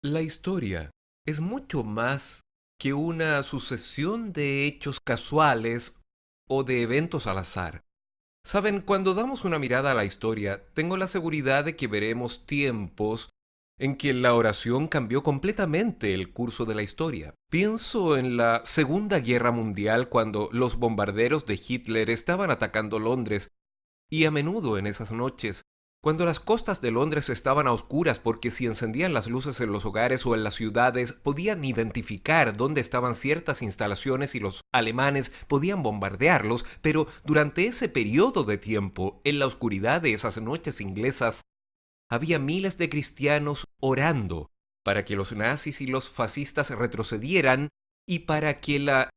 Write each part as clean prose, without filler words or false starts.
La historia es mucho más que una sucesión de hechos casuales o de eventos al azar. Saben, cuando damos una mirada a la historia, tengo la seguridad de que veremos tiempos en que la oración cambió completamente el curso de la historia. Pienso en la Segunda Guerra Mundial cuando los bombarderos de Hitler estaban atacando Londres y a menudo en esas noches, cuando las costas de Londres estaban a oscuras porque si encendían las luces en los hogares o en las ciudades, podían identificar dónde estaban ciertas instalaciones y los alemanes podían bombardearlos, pero durante ese periodo de tiempo, en la oscuridad de esas noches inglesas, había miles de cristianos orando para que los nazis y los fascistas retrocedieran y para que la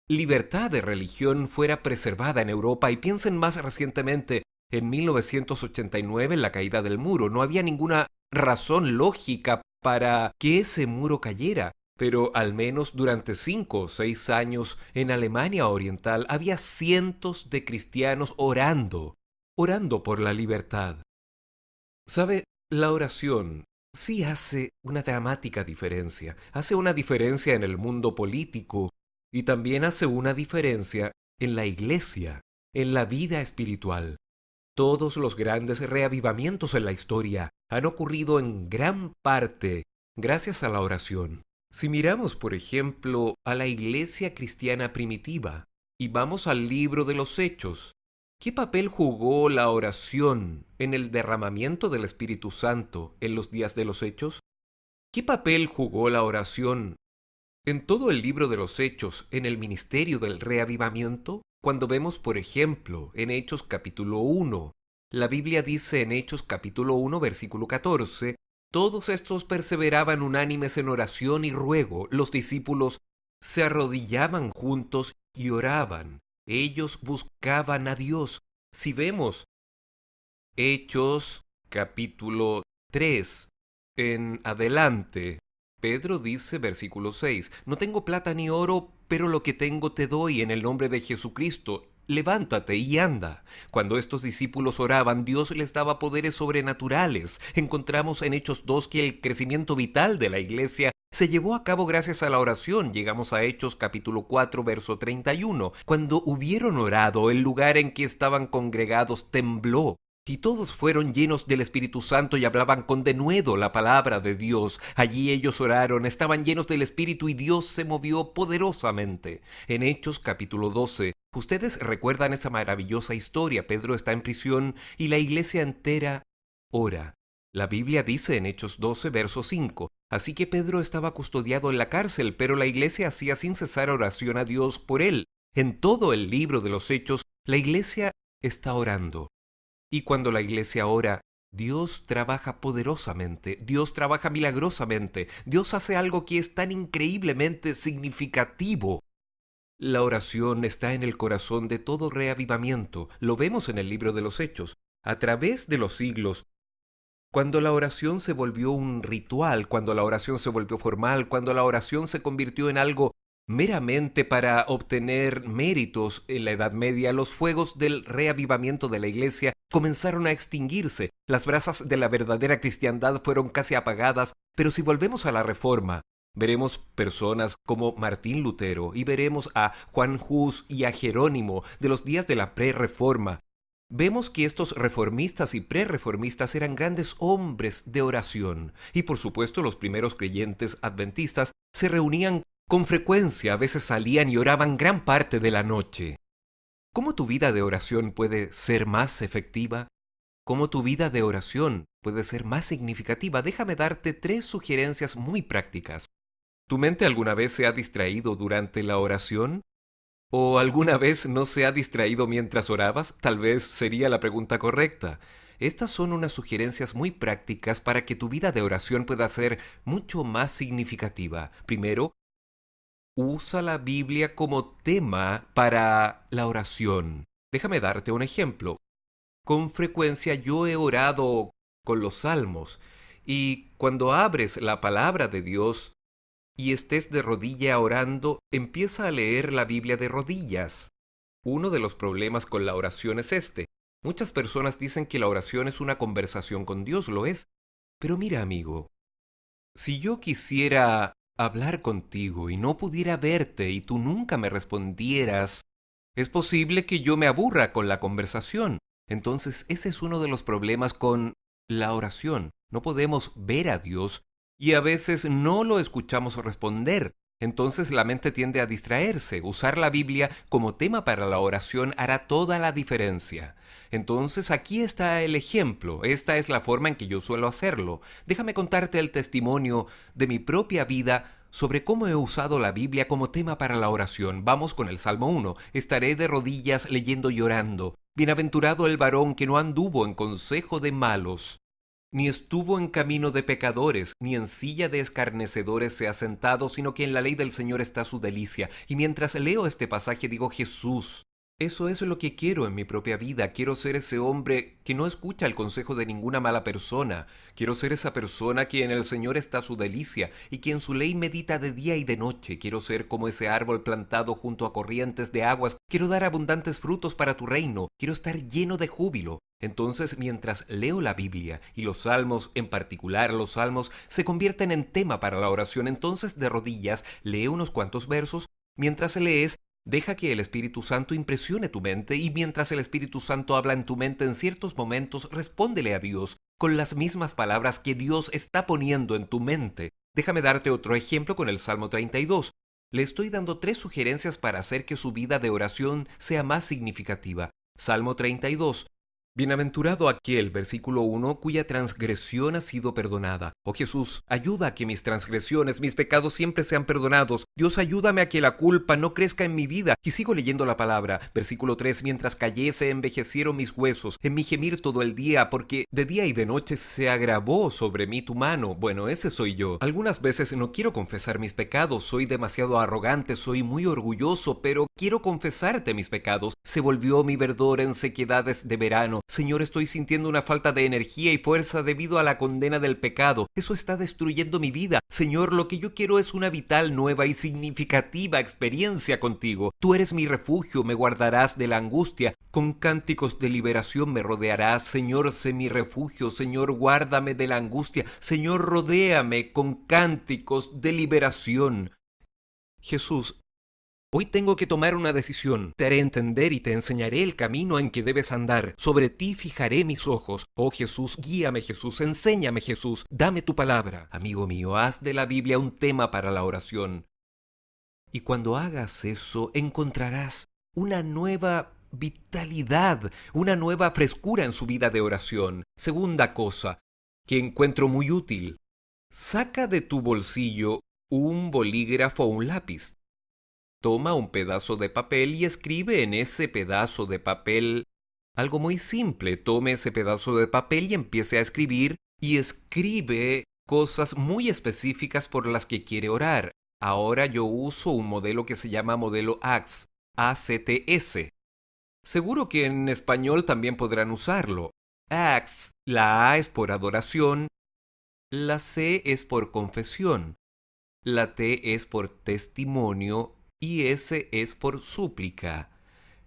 libertad de religión fuera preservada en Europa. Y piensen más recientemente en 1989, en la caída del muro. No había ninguna razón lógica para que ese muro cayera, pero al menos durante 5 o 6 años en Alemania Oriental había cientos de cristianos orando por la libertad. ¿Sabe? La oración sí hace una dramática diferencia. Hace una diferencia en el mundo político y también hace una diferencia en la iglesia, en la vida espiritual. Todos los grandes reavivamientos en la historia han ocurrido en gran parte gracias a la oración. Si miramos, por ejemplo, a la iglesia cristiana primitiva y vamos al libro de los Hechos, ¿qué papel jugó la oración en el derramamiento del Espíritu Santo en los días de los Hechos? ¿Qué papel jugó la oración en todo el libro de los Hechos en el ministerio del reavivamiento? Cuando vemos, por ejemplo, en Hechos capítulo 1, la Biblia dice en Hechos capítulo 1, versículo 14, todos estos perseveraban unánimes en oración y ruego, los discípulos se arrodillaban juntos y oraban, ellos buscaban a Dios. Si vemos Hechos capítulo 3 en adelante, Pedro dice, versículo 6, no tengo plata ni oro, pero lo que tengo te doy en el nombre de Jesucristo. Levántate y anda. Cuando estos discípulos oraban, Dios les daba poderes sobrenaturales. Encontramos en Hechos 2 que el crecimiento vital de la iglesia se llevó a cabo gracias a la oración. Llegamos a Hechos capítulo 4, verso 31. Cuando hubieron orado, el lugar en que estaban congregados tembló. Y todos fueron llenos del Espíritu Santo y hablaban con denuedo la palabra de Dios. Allí ellos oraron, estaban llenos del Espíritu y Dios se movió poderosamente. En Hechos capítulo 12, ustedes recuerdan esa maravillosa historia. Pedro está en prisión y la iglesia entera ora. La Biblia dice en Hechos 12, verso 5, así que Pedro estaba custodiado en la cárcel, pero la iglesia hacía sin cesar oración a Dios por él. En todo el libro de los Hechos, la iglesia está orando. Y cuando la iglesia ora, Dios trabaja poderosamente, Dios trabaja milagrosamente, Dios hace algo que es tan increíblemente significativo. La oración está en el corazón de todo reavivamiento, lo vemos en el libro de los Hechos. A través de los siglos, cuando la oración se volvió un ritual, cuando la oración se volvió formal, cuando la oración se convirtió en algo meramente para obtener méritos en la Edad Media, los fuegos del reavivamiento de la Iglesia comenzaron a extinguirse. Las brasas de la verdadera cristiandad fueron casi apagadas, pero si volvemos a la Reforma, veremos personas como Martín Lutero y veremos a Juan Hus y a Jerónimo de los días de la pre-reforma. Vemos que estos reformistas y prerreformistas eran grandes hombres de oración y por supuesto los primeros creyentes adventistas se reunían con frecuencia, a veces salían y oraban gran parte de la noche. ¿Cómo tu vida de oración puede ser más efectiva? ¿Cómo tu vida de oración puede ser más significativa? Déjame darte 3 sugerencias muy prácticas. ¿Tu mente alguna vez se ha distraído durante la oración? ¿O alguna vez no se ha distraído mientras orabas? Tal vez sería la pregunta correcta. Estas son unas sugerencias muy prácticas para que tu vida de oración pueda ser mucho más significativa. Primero, usa la Biblia como tema para la oración. Déjame darte un ejemplo. Con frecuencia yo he orado con los salmos y cuando abres la palabra de Dios y estés de rodilla orando, empieza a leer la Biblia de rodillas. Uno de los problemas con la oración es este. Muchas personas dicen que la oración es una conversación con Dios, lo es. Pero mira, amigo, Si yo quisiera hablar contigo y no pudiera verte y tú nunca me respondieras, es posible que yo me aburra con la conversación. Entonces, ese es uno de los problemas con la oración. No podemos ver a Dios y a veces no lo escuchamos responder. Entonces la mente tiende a distraerse. Usar la Biblia como tema para la oración hará toda la diferencia. Entonces aquí está el ejemplo. Esta es la forma en que yo suelo hacerlo. Déjame contarte el testimonio de mi propia vida sobre cómo he usado la Biblia como tema para la oración. Vamos con el Salmo 1. Estaré de rodillas leyendo y llorando. Bienaventurado el varón que no anduvo en consejo de malos, ni estuvo en camino de pecadores, ni en silla de escarnecedores se ha sentado, sino que en la ley del Señor está su delicia. Y mientras leo este pasaje digo, Jesús, eso es lo que quiero en mi propia vida. Quiero ser ese hombre que no escucha el consejo de ninguna mala persona. Quiero ser esa persona que en el Señor está su delicia y que en su ley medita de día y de noche. Quiero ser como ese árbol plantado junto a corrientes de aguas. Quiero dar abundantes frutos para tu reino. Quiero estar lleno de júbilo. Entonces, mientras leo la Biblia y los salmos, en particular los salmos, se convierten en tema para la oración, entonces de rodillas lee unos cuantos versos. Mientras lees, deja que el Espíritu Santo impresione tu mente y mientras el Espíritu Santo habla en tu mente en ciertos momentos, respóndele a Dios con las mismas palabras que Dios está poniendo en tu mente. Déjame darte otro ejemplo con el Salmo 32. Le estoy dando 3 sugerencias para hacer que su vida de oración sea más significativa. Salmo 32. Bienaventurado aquel, versículo 1, cuya transgresión ha sido perdonada. Oh Jesús, ayuda a que mis transgresiones, mis pecados siempre sean perdonados. Dios, ayúdame a que la culpa no crezca en mi vida. Y sigo leyendo la palabra. Versículo 3, mientras callé se envejecieron mis huesos, en mi gemir todo el día, porque de día y de noche se agravó sobre mí tu mano. Bueno, ese soy yo. Algunas veces no quiero confesar mis pecados, soy demasiado arrogante, soy muy orgulloso, pero quiero confesarte mis pecados. Se volvió mi verdor en sequedades de verano. Señor, estoy sintiendo una falta de energía y fuerza debido a la condena del pecado. Eso está destruyendo mi vida. Señor, lo que yo quiero es una vital, nueva y significativa experiencia contigo. Tú eres mi refugio, me guardarás de la angustia. Con cánticos de liberación me rodearás. Señor, sé mi refugio. Señor, guárdame de la angustia. Señor, rodéame con cánticos de liberación. Jesús, hoy tengo que tomar una decisión. Te haré entender y te enseñaré el camino en que debes andar. Sobre ti fijaré mis ojos. Oh Jesús, guíame Jesús, enséñame Jesús, dame tu palabra. Amigo mío, haz de la Biblia un tema para la oración. Y cuando hagas eso, encontrarás una nueva vitalidad, una nueva frescura en su vida de oración. Segunda cosa, que encuentro muy útil. Saca de tu bolsillo un bolígrafo o un lápiz. Toma un pedazo de papel y escribe en ese pedazo de papel algo muy simple. Tome ese pedazo de papel y empiece a escribir y escribe cosas muy específicas por las que quiere orar. Ahora yo uso un modelo que se llama modelo ACTS, ACTS. Seguro que en español también podrán usarlo. ACTS, la A es por adoración, la C es por confesión, la T es por testimonio y S es por súplica.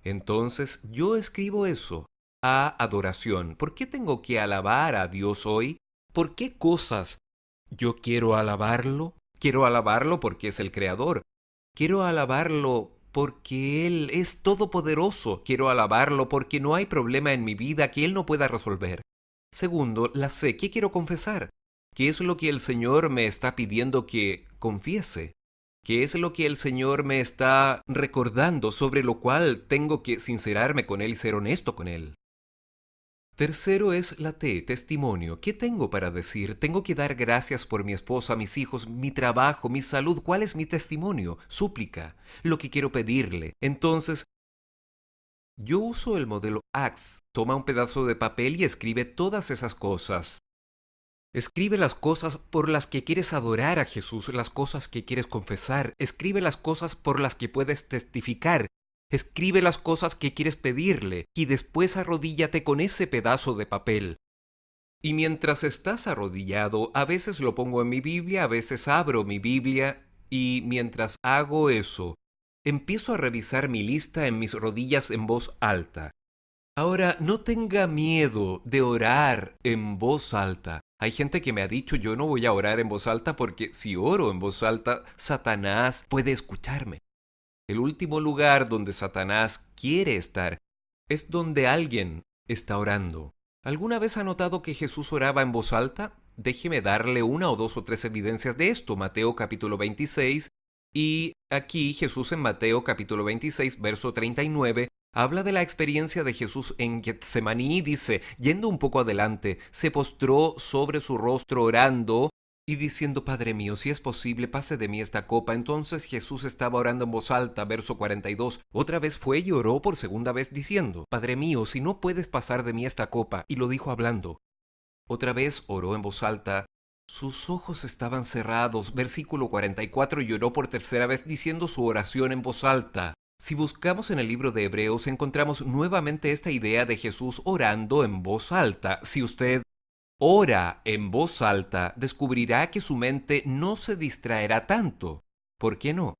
Entonces yo escribo eso, a adoración. ¿Por qué tengo que alabar a Dios hoy? ¿Por qué cosas yo quiero alabarlo? Quiero alabarlo porque es el Creador. Quiero alabarlo porque Él es todopoderoso. Quiero alabarlo porque no hay problema en mi vida que Él no pueda resolver. Segundo, la C. ¿Qué quiero confesar? ¿Qué es lo que el Señor me está pidiendo que confiese? ¿Qué es lo que el Señor me está recordando sobre lo cual tengo que sincerarme con Él y ser honesto con Él? Tercero es la T, testimonio. ¿Qué tengo para decir? Tengo que dar gracias por mi esposa, mis hijos, mi trabajo, mi salud. ¿Cuál es mi testimonio? Súplica, lo que quiero pedirle. Entonces, yo uso el modelo ACTS. Toma un pedazo de papel y escribe todas esas cosas. Escribe las cosas por las que quieres adorar a Jesús, las cosas que quieres confesar. Escribe las cosas por las que puedes testificar. Escribe las cosas que quieres pedirle y después arrodíllate con ese pedazo de papel. Y mientras estás arrodillado, a veces lo pongo en mi Biblia, a veces abro mi Biblia y mientras hago eso, empiezo a revisar mi lista en mis rodillas en voz alta. Ahora, no tenga miedo de orar en voz alta. Hay gente que me ha dicho, yo no voy a orar en voz alta porque si oro en voz alta, Satanás puede escucharme. El último lugar donde Satanás quiere estar es donde alguien está orando. ¿Alguna vez ha notado que Jesús oraba en voz alta? Déjeme darle una o dos o tres evidencias de esto. Mateo capítulo 26 y aquí Jesús en Mateo capítulo 26 verso 39 habla de la experiencia de Jesús en Getsemaní y dice, yendo un poco adelante, se postró sobre su rostro orando y diciendo, Padre mío, si es posible, pase de mí esta copa. Entonces Jesús estaba orando en voz alta, verso 42. Otra vez fue y oró por segunda vez diciendo, Padre mío, si no puedes pasar de mí esta copa. Y lo dijo hablando. Otra vez oró en voz alta. Sus ojos estaban cerrados, versículo 44, y oró por tercera vez diciendo su oración en voz alta. Si buscamos en el libro de Hebreos, encontramos nuevamente esta idea de Jesús orando en voz alta. Si usted ora en voz alta, descubrirá que su mente no se distraerá tanto. ¿Por qué no?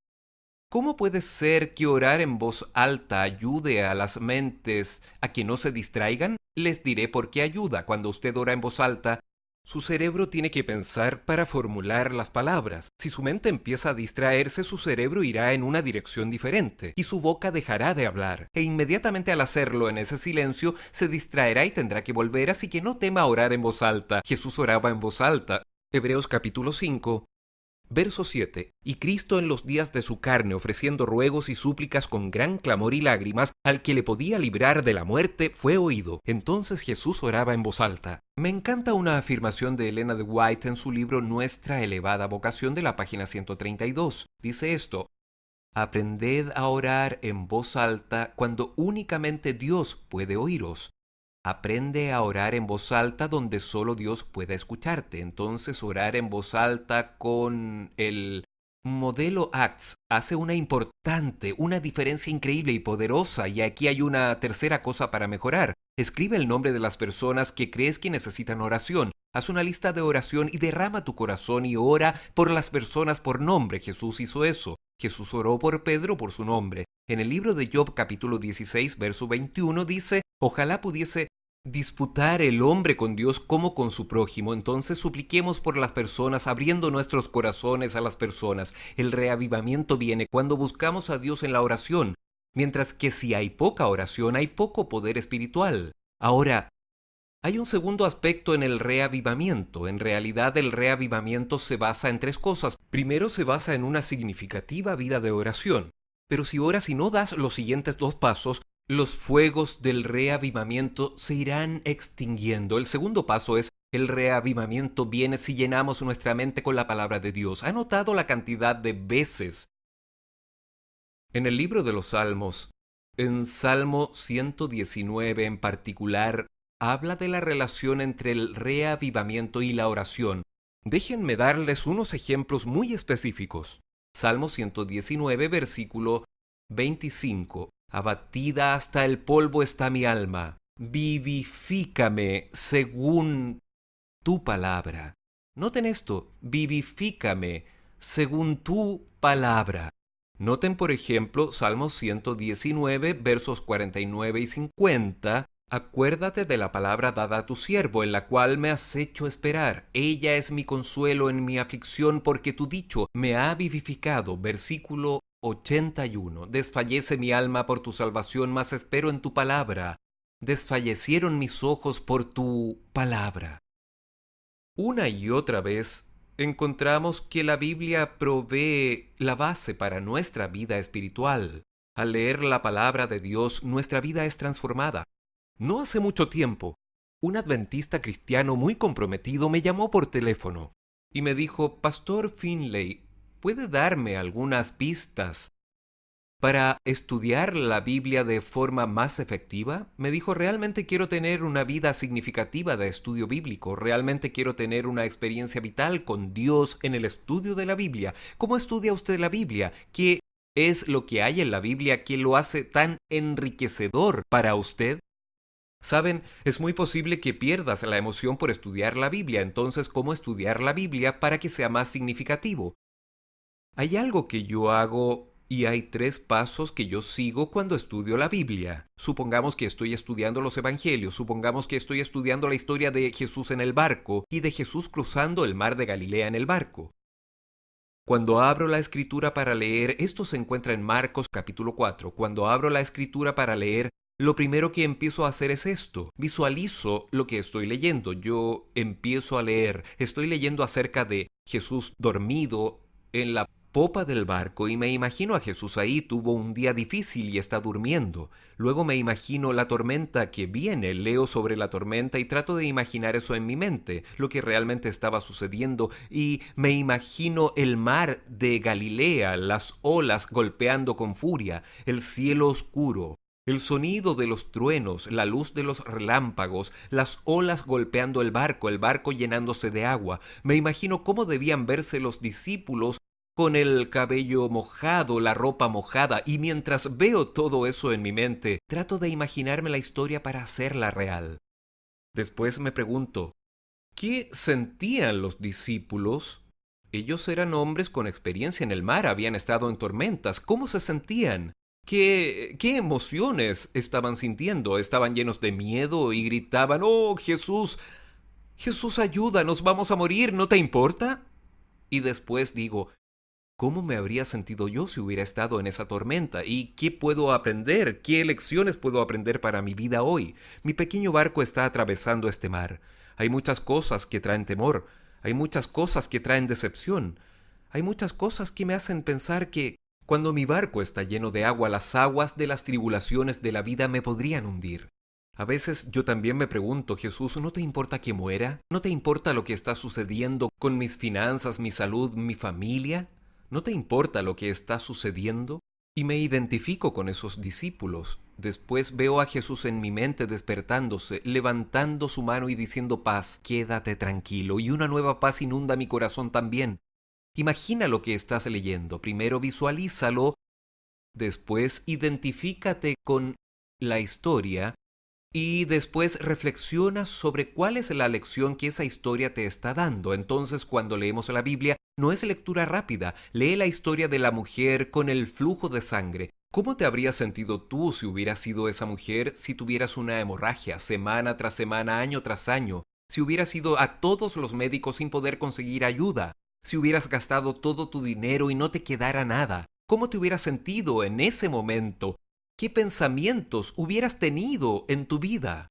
¿Cómo puede ser que orar en voz alta ayude a las mentes a que no se distraigan? Les diré por qué ayuda. Cuando usted ora en voz alta, su cerebro tiene que pensar para formular las palabras. Si su mente empieza a distraerse, su cerebro irá en una dirección diferente y su boca dejará de hablar. E inmediatamente al hacerlo en ese silencio, se distraerá y tendrá que volver, así que no tema orar en voz alta. Jesús oraba en voz alta. Hebreos capítulo 5. Verso 7. Y Cristo en los días de su carne, ofreciendo ruegos y súplicas con gran clamor y lágrimas, al que le podía librar de la muerte, fue oído. Entonces Jesús oraba en voz alta. Me encanta una afirmación de Elena de White en su libro Nuestra elevada vocación de la página 132. Dice esto: aprended a orar en voz alta cuando únicamente Dios puede oíros. Aprende a orar en voz alta donde solo Dios pueda escucharte. Entonces, orar en voz alta con el modelo ACTS hace una diferencia increíble y poderosa. Y aquí hay una tercera cosa para mejorar. Escribe el nombre de las personas que crees que necesitan oración. Haz una lista de oración y derrama tu corazón y ora por las personas por nombre. Jesús hizo eso. Jesús oró por Pedro por su nombre. En el libro de Job capítulo 16, verso 21 dice, ojalá pudiese disputar el hombre con Dios como con su prójimo. Entonces supliquemos por las personas, abriendo nuestros corazones a las personas. El reavivamiento viene cuando buscamos a Dios en la oración, mientras que si hay poca oración, hay poco poder espiritual. Ahora, hay un segundo aspecto en el reavivamiento. En realidad, el reavivamiento se basa en tres cosas. Primero, se basa en una significativa vida de oración. Pero si oras y no das los siguientes dos pasos, los fuegos del reavivamiento se irán extinguiendo. El segundo paso es, el reavivamiento viene si llenamos nuestra mente con la palabra de Dios. ¿Ha notado la cantidad de veces en el libro de los Salmos, en Salmo 119 en particular, habla de la relación entre el reavivamiento y la oración? Déjenme darles unos ejemplos muy específicos. Salmo 119, versículo 25. Abatida hasta el polvo está mi alma. Vivifícame según tu palabra. Noten esto, vivifícame según tu palabra. Noten, por ejemplo, Salmo 119, versos 49 y 50. Acuérdate de la palabra dada a tu siervo, en la cual me has hecho esperar. Ella es mi consuelo en mi aflicción, porque tu dicho me ha vivificado. Versículo 81. Desfallece mi alma por tu salvación, mas espero en tu palabra. Desfallecieron mis ojos por tu palabra. Una y otra vez encontramos que la Biblia provee la base para nuestra vida espiritual. Al leer la palabra de Dios, nuestra vida es transformada. No hace mucho tiempo, un adventista cristiano muy comprometido me llamó por teléfono y me dijo, Pastor Finley, ¿puede darme algunas pistas para estudiar la Biblia de forma más efectiva? Me dijo, realmente quiero tener una vida significativa de estudio bíblico, realmente quiero tener una experiencia vital con Dios en el estudio de la Biblia. ¿Cómo estudia usted la Biblia? ¿Qué es lo que hay en la Biblia que lo hace tan enriquecedor para usted? Saben, es muy posible que pierdas la emoción por estudiar la Biblia. Entonces, ¿cómo estudiar la Biblia para que sea más significativo? Hay algo que yo hago Y hay 3 pasos que yo sigo cuando estudio la Biblia. Supongamos que estoy estudiando los Evangelios, supongamos que estoy estudiando la historia de Jesús en el barco y de Jesús cruzando el mar de Galilea en el barco. Cuando abro la escritura para leer, esto se encuentra en Marcos capítulo 4. Cuando abro la escritura para leer, lo primero que empiezo a hacer es esto. Visualizo lo que estoy leyendo. Yo empiezo a leer. Estoy leyendo acerca de Jesús dormido en la popa del barco y me imagino a Jesús ahí. Tuvo un día difícil y está durmiendo. Luego me imagino la tormenta que viene. Leo sobre la tormenta y trato de imaginar eso en mi mente, lo que realmente estaba sucediendo, y me imagino el mar de Galilea, las olas golpeando con furia, el cielo oscuro, el sonido de los truenos, la luz de los relámpagos, las olas golpeando el barco llenándose de agua. Me imagino cómo debían verse los discípulos con el cabello mojado, la ropa mojada, y mientras veo todo eso en mi mente, trato de imaginarme la historia para hacerla real. Después me pregunto, ¿qué sentían los discípulos? Ellos eran hombres con experiencia en el mar, habían estado en tormentas. ¿Cómo se sentían? ¿Qué emociones estaban sintiendo? ¿Estaban llenos de miedo y gritaban, "Oh, Jesús, Jesús, ayúdanos, vamos a morir, ¿no te importa?"? Y después digo, ¿cómo me habría sentido yo si hubiera estado en esa tormenta? ¿Y qué puedo aprender? ¿Qué lecciones puedo aprender para mi vida hoy? Mi pequeño barco está atravesando este mar. Hay muchas cosas que traen temor. Hay muchas cosas que traen decepción. Hay muchas cosas que me hacen pensar que cuando mi barco está lleno de agua, las aguas de las tribulaciones de la vida me podrían hundir. A veces yo también me pregunto, Jesús, ¿no te importa que muera? ¿No te importa lo que está sucediendo con mis finanzas, mi salud, mi familia? ¿No te importa lo que está sucediendo? Y me identifico con esos discípulos. Después veo a Jesús en mi mente despertándose, levantando su mano y diciendo, paz, quédate tranquilo, y una nueva paz inunda mi corazón también. Imagina lo que estás leyendo. Primero visualízalo, después identifícate con la historia y después reflexiona sobre cuál es la lección que esa historia te está dando. Entonces, cuando leemos la Biblia, no es lectura rápida. Lee la historia de la mujer con el flujo de sangre. ¿Cómo te habrías sentido tú si hubieras sido esa mujer, si tuvieras una hemorragia semana tras semana, año tras año? Si hubieras ido a todos los médicos sin poder conseguir ayuda. Si hubieras gastado todo tu dinero y no te quedara nada. ¿Cómo te hubieras sentido en ese momento? ¿Qué pensamientos hubieras tenido en tu vida?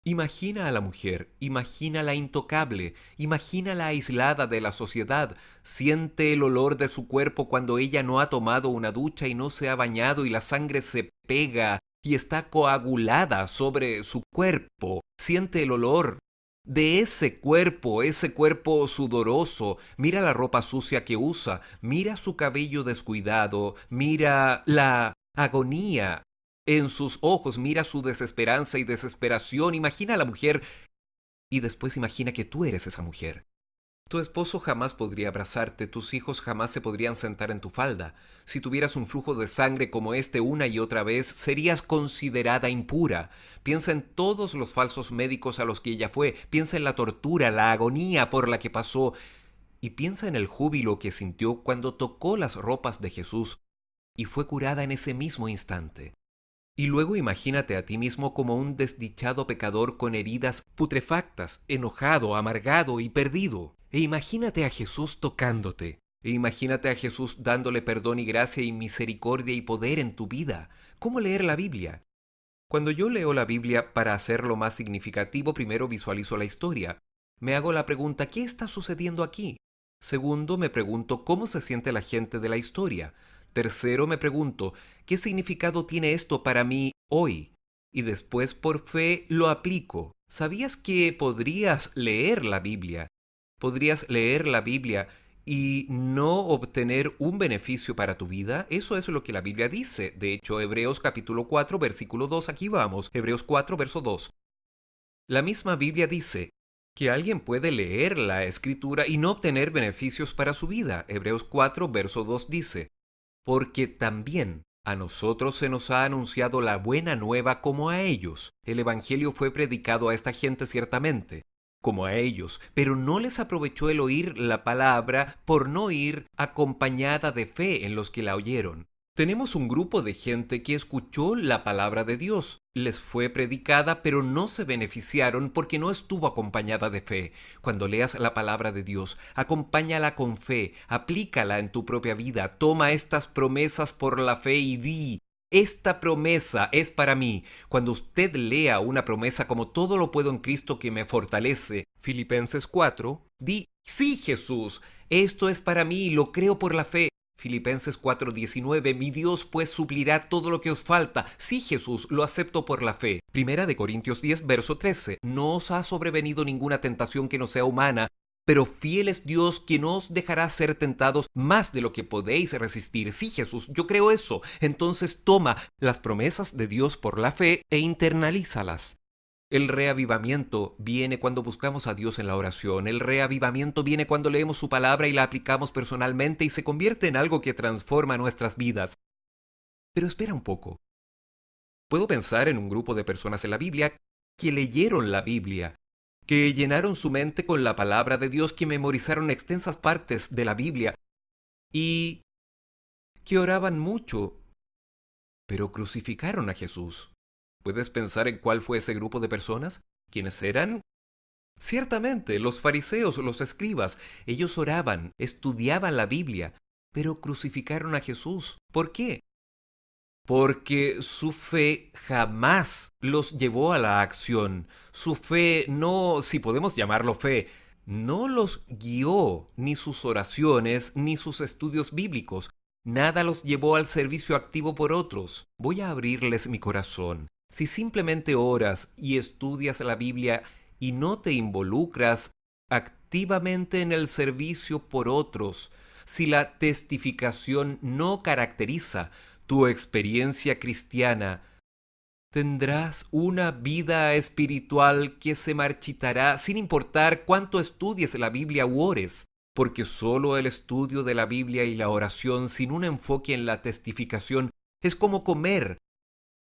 Imagina a la mujer, imagínala intocable, imagínala aislada de la sociedad. Siente el olor de su cuerpo cuando ella no ha tomado una ducha y no se ha bañado y la sangre se pega y está coagulada sobre su cuerpo. Siente el olor de ese cuerpo sudoroso. Mira la ropa sucia que usa, mira su cabello descuidado, mira la agonía en sus ojos, mira su desesperanza y desesperación. Imagina a la mujer y después imagina que tú eres esa mujer. Tu esposo jamás podría abrazarte, tus hijos jamás se podrían sentar en tu falda. Si tuvieras un flujo de sangre como este una y otra vez, serías considerada impura. Piensa en todos los falsos médicos a los que ella fue, piensa en la tortura, la agonía por la que pasó, y piensa en el júbilo que sintió cuando tocó las ropas de Jesús y fue curada en ese mismo instante. Y luego imagínate a ti mismo como un desdichado pecador con heridas putrefactas, enojado, amargado y perdido. E imagínate a Jesús tocándote. E imagínate a Jesús dándole perdón y gracia y misericordia y poder en tu vida. ¿Cómo leer la Biblia? Cuando yo leo la Biblia, para hacerlo más significativo, primero visualizo la historia. Me hago la pregunta, ¿qué está sucediendo aquí? Segundo, me pregunto, ¿cómo se siente la gente de la historia? Tercero, me pregunto, ¿qué significado tiene esto para mí hoy? Y después, por fe, lo aplico. ¿Sabías que podrías leer la Biblia? ¿Podrías leer la Biblia y no obtener un beneficio para tu vida? Eso es lo que la Biblia dice. De hecho, Hebreos capítulo 4, versículo 2, aquí vamos. Hebreos 4, verso 2. La misma Biblia dice que alguien puede leer la Escritura y no obtener beneficios para su vida. Hebreos 4, verso 2 dice, porque también a nosotros se nos ha anunciado la buena nueva como a ellos. El Evangelio fue predicado a esta gente ciertamente, como a ellos, pero no les aprovechó el oír la palabra por no ir acompañada de fe en los que la oyeron. Tenemos un grupo de gente que escuchó la palabra de Dios, les fue predicada, pero no se beneficiaron porque no estuvo acompañada de fe. Cuando leas la palabra de Dios, acompáñala con fe, aplícala en tu propia vida, toma estas promesas por la fe y di: esta promesa es para mí. Cuando usted lea una promesa como todo lo puedo en Cristo que me fortalece, Filipenses 4, di: sí, Jesús, esto es para mí y lo creo por la fe. Filipenses 4:19, mi Dios pues suplirá todo lo que os falta. Sí, Jesús, lo acepto por la fe. Primera de Corintios 10, verso 13, no os ha sobrevenido ninguna tentación que no sea humana, pero fiel es Dios que no os dejará ser tentados más de lo que podéis resistir. Sí, Jesús, yo creo eso. Entonces toma las promesas de Dios por la fe e internalízalas. El reavivamiento viene cuando buscamos a Dios en la oración. El reavivamiento viene cuando leemos su palabra y la aplicamos personalmente y se convierte en algo que transforma nuestras vidas. Pero espera un poco. Puedo pensar en un grupo de personas en la Biblia que leyeron la Biblia, que llenaron su mente con la palabra de Dios, que memorizaron extensas partes de la Biblia y que oraban mucho, pero crucificaron a Jesús. ¿Puedes pensar en cuál fue ese grupo de personas? ¿Quiénes eran? Ciertamente, los fariseos, los escribas. Ellos oraban, estudiaban la Biblia, pero crucificaron a Jesús. ¿Por qué? Porque su fe jamás los llevó a la acción. Su fe no, si podemos llamarlo fe, no los guió, ni sus oraciones, ni sus estudios bíblicos. Nada los llevó al servicio activo por otros. Voy a abrirles mi corazón. Si simplemente oras y estudias la Biblia y no te involucras activamente en el servicio por otros, si la testificación no caracteriza tu experiencia cristiana, tendrás una vida espiritual que se marchitará sin importar cuánto estudies la Biblia u ores, porque solo el estudio de la Biblia y la oración sin un enfoque en la testificación es como comer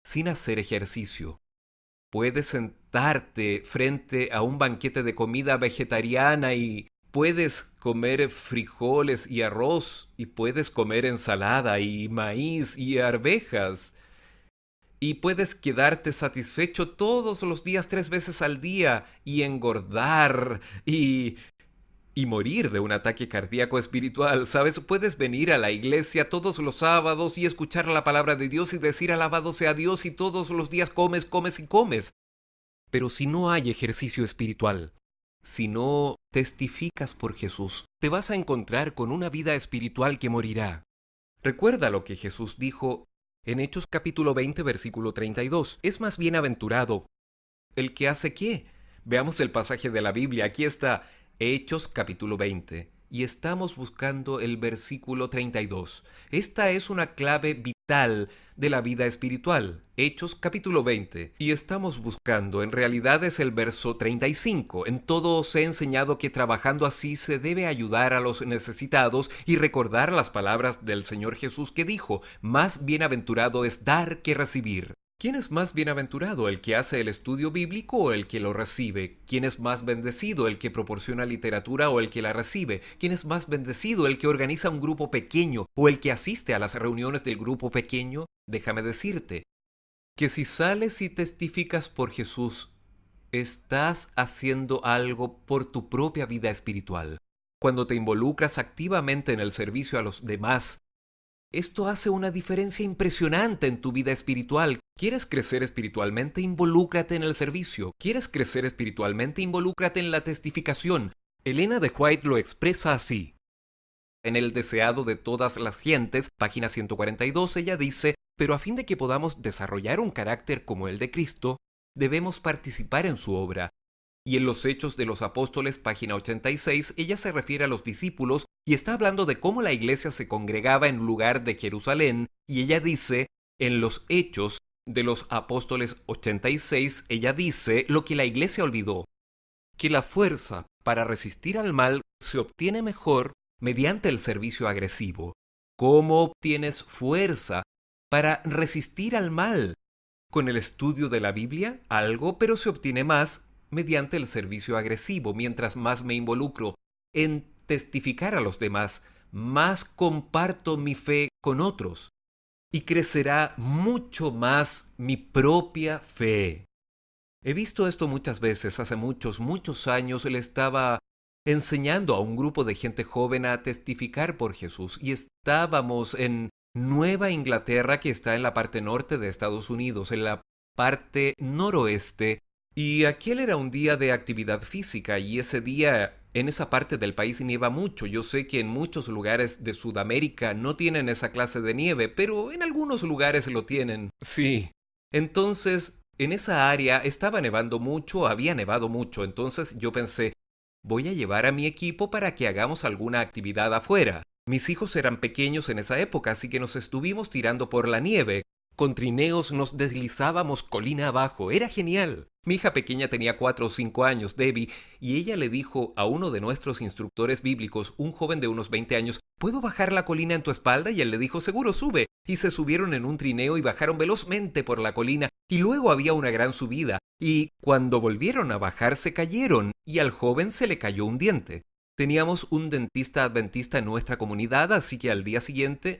sin hacer ejercicio. Puedes sentarte frente a un banquete de comida vegetariana y puedes comer frijoles y arroz, y puedes comer ensalada y maíz y arvejas, y puedes quedarte satisfecho todos los días 3 veces al día y engordar y morir de un ataque cardíaco espiritual. ¿Sabes? Puedes venir a la iglesia todos los sábados y escuchar la palabra de Dios y decir alabado sea Dios, y todos los días comes, comes y comes. Pero si no hay ejercicio espiritual, si no testificas por Jesús, te vas a encontrar con una vida espiritual que morirá. Recuerda lo que Jesús dijo en Hechos capítulo 20, versículo 32. Es más bienaventurado el que hace qué. Veamos el pasaje de la Biblia. Aquí está Hechos capítulo 20. Y estamos buscando el versículo 32. Esta es una clave vital de la vida espiritual. Hechos capítulo 20. Y estamos buscando, en realidad es el verso 35. En todo os he enseñado que trabajando así se debe ayudar a los necesitados y recordar las palabras del Señor Jesús que dijo: más bienaventurado es dar que recibir. ¿Quién es más bienaventurado, el que hace el estudio bíblico o el que lo recibe? ¿Quién es más bendecido, el que proporciona literatura o el que la recibe? ¿Quién es más bendecido, el que organiza un grupo pequeño o el que asiste a las reuniones del grupo pequeño? Déjame decirte que si sales y testificas por Jesús, estás haciendo algo por tu propia vida espiritual. Cuando te involucras activamente en el servicio a los demás, esto hace una diferencia impresionante en tu vida espiritual. ¿Quieres crecer espiritualmente? Involúcrate en el servicio. ¿Quieres crecer espiritualmente? Involúcrate en la testificación. Elena de White lo expresa así. En El deseado de todas las gentes, página 142, ella dice: pero a fin de que podamos desarrollar un carácter como el de Cristo, debemos participar en su obra. Y en los Hechos de los Apóstoles, página 86, ella se refiere a los discípulos y está hablando de cómo la iglesia se congregaba en lugar de Jerusalén, y ella dice, en los Hechos de los Apóstoles 86, ella dice lo que la iglesia olvidó: que la fuerza para resistir al mal se obtiene mejor mediante el servicio agresivo. ¿Cómo obtienes fuerza para resistir al mal? ¿Con el estudio de la Biblia? Algo, pero se obtiene más mediante el servicio agresivo. Mientras más me involucro en testificar a los demás, más comparto mi fe con otros y crecerá mucho más mi propia fe. He visto esto muchas veces. Hace muchos años le estaba enseñando a un grupo de gente joven a testificar por Jesús y estábamos en Nueva Inglaterra, que está en la parte norte de Estados Unidos, en la parte noroeste, y aquel era un día de actividad física y ese día en esa parte del país nieva mucho. Yo sé que en muchos lugares de Sudamérica no tienen esa clase de nieve, pero en algunos lugares lo tienen. Sí. Entonces, en esa área estaba nevando mucho, había nevado mucho, entonces yo pensé, voy a llevar a mi equipo para que hagamos alguna actividad afuera. Mis hijos eran pequeños en esa época, así que nos estuvimos tirando por la nieve. Con trineos nos deslizábamos colina abajo. Era genial. Mi hija pequeña tenía 4 o 5 años, Debbie, y ella le dijo a uno de nuestros instructores bíblicos, un joven de unos 20 años, ¿puedo bajar la colina en tu espalda? Y él le dijo, seguro, sube. Y se subieron en un trineo y bajaron velozmente por la colina, y luego había una gran subida, y cuando volvieron a bajar se cayeron, y al joven se le cayó un diente. Teníamos un dentista adventista en nuestra comunidad, así que al día siguiente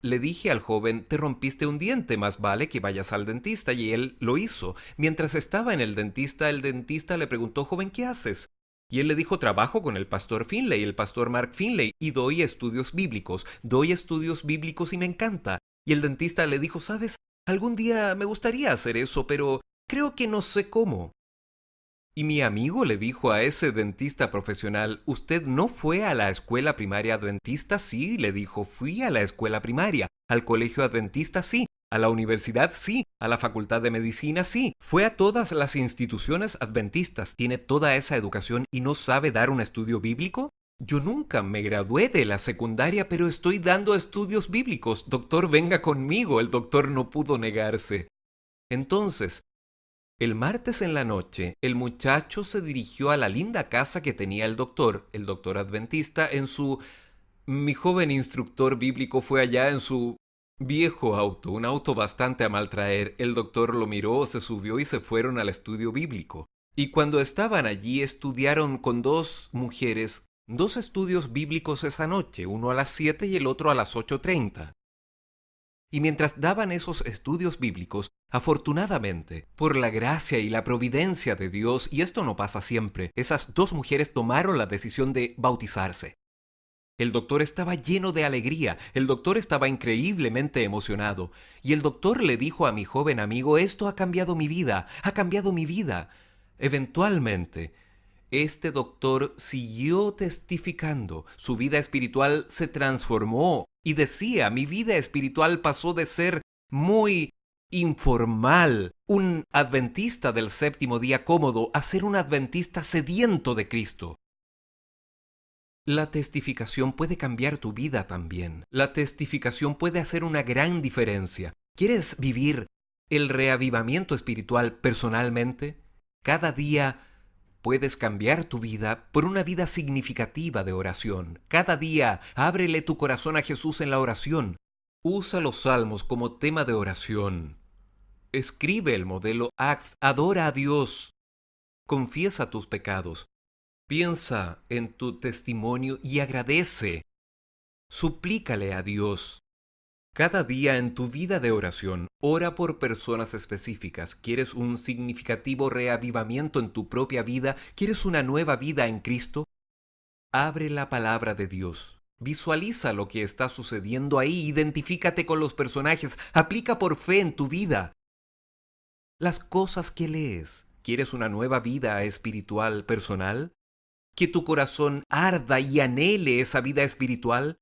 le dije al joven, te rompiste un diente, más vale que vayas al dentista, y él lo hizo. Mientras estaba en el dentista le preguntó, joven, ¿qué haces? Y él le dijo, trabajo con el pastor Finley, el pastor Mark Finley, y doy estudios bíblicos y me encanta. Y el dentista le dijo, ¿sabes? Algún día me gustaría hacer eso, pero creo que no sé cómo. Y mi amigo le dijo a ese dentista profesional, ¿usted no fue a la escuela primaria adventista? Sí, le dijo, fui a la escuela primaria, al colegio adventista sí, a la universidad sí, a la facultad de medicina sí, fue a todas las instituciones adventistas, tiene toda esa educación y no sabe dar un estudio bíblico. Yo nunca me gradué de la secundaria, pero estoy dando estudios bíblicos. Doctor, venga conmigo. El doctor no pudo negarse. Entonces, el martes en la noche, el muchacho se dirigió a la linda casa que tenía el doctor adventista, Mi joven instructor bíblico fue allá en su viejo auto, un auto bastante a mal traer. El doctor lo miró, se subió y se fueron al estudio bíblico. Y cuando estaban allí, estudiaron con 2 mujeres 2 estudios bíblicos esa noche, uno a las 7 y el otro a las 8:30. Y mientras daban esos estudios bíblicos, afortunadamente, por la gracia y la providencia de Dios, y esto no pasa siempre, esas 2 mujeres tomaron la decisión de bautizarse. El doctor estaba lleno de alegría, el doctor estaba increíblemente emocionado, y el doctor le dijo a mi joven amigo, esto ha cambiado mi vida, ha cambiado mi vida. Eventualmente, este doctor siguió testificando, su vida espiritual se transformó y decía, mi vida espiritual pasó de ser muy informal, un adventista del séptimo día cómodo, a ser un adventista sediento de Cristo. La testificación puede cambiar tu vida también. La testificación puede hacer una gran diferencia. ¿Quieres vivir el reavivamiento espiritual personalmente? Cada día puedes cambiar tu vida por una vida significativa de oración. Cada día ábrele tu corazón a Jesús en la oración. Usa los salmos como tema de oración. Escribe el modelo Acts. Adora a Dios. Confiesa tus pecados. Piensa en tu testimonio y agradece. Suplícale a Dios. Cada día en tu vida de oración, ora por personas específicas. ¿Quieres un significativo reavivamiento en tu propia vida? ¿Quieres una nueva vida en Cristo? Abre la palabra de Dios. Visualiza lo que está sucediendo ahí. Identifícate con los personajes. Aplica por fe en tu vida las cosas que lees. ¿Quieres una nueva vida espiritual personal? ¿Que tu corazón arda y anhele esa vida espiritual?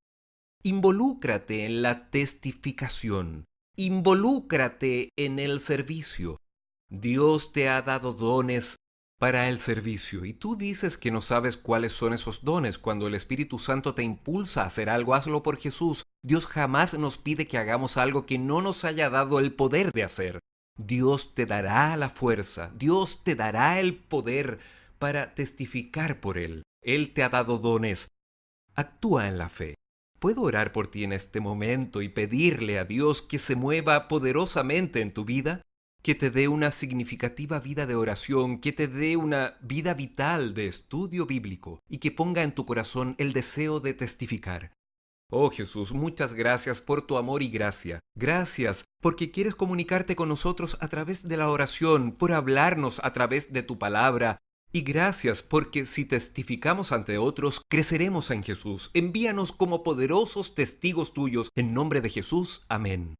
Involúcrate en la testificación. Involúcrate en el servicio. Dios te ha dado dones para el servicio y tú dices que no sabes cuáles son esos dones. Cuando el Espíritu Santo te impulsa a hacer algo, hazlo por Jesús. Dios jamás nos pide que hagamos algo que no nos haya dado el poder de hacer. Dios te dará la fuerza, Dios te dará el poder para testificar por Él. Él te ha dado dones. Actúa en la fe. ¿Puedo orar por ti en este momento y pedirle a Dios que se mueva poderosamente en tu vida? que te dé una significativa vida de oración, que te dé una vida vital de estudio bíblico y que ponga en tu corazón el deseo de testificar. Oh Jesús, muchas gracias por tu amor y gracia. Gracias porque quieres comunicarte con nosotros a través de la oración, por hablarnos a través de tu palabra. Y gracias porque si testificamos ante otros, creceremos en Jesús. Envíanos como poderosos testigos tuyos. En nombre de Jesús. Amén.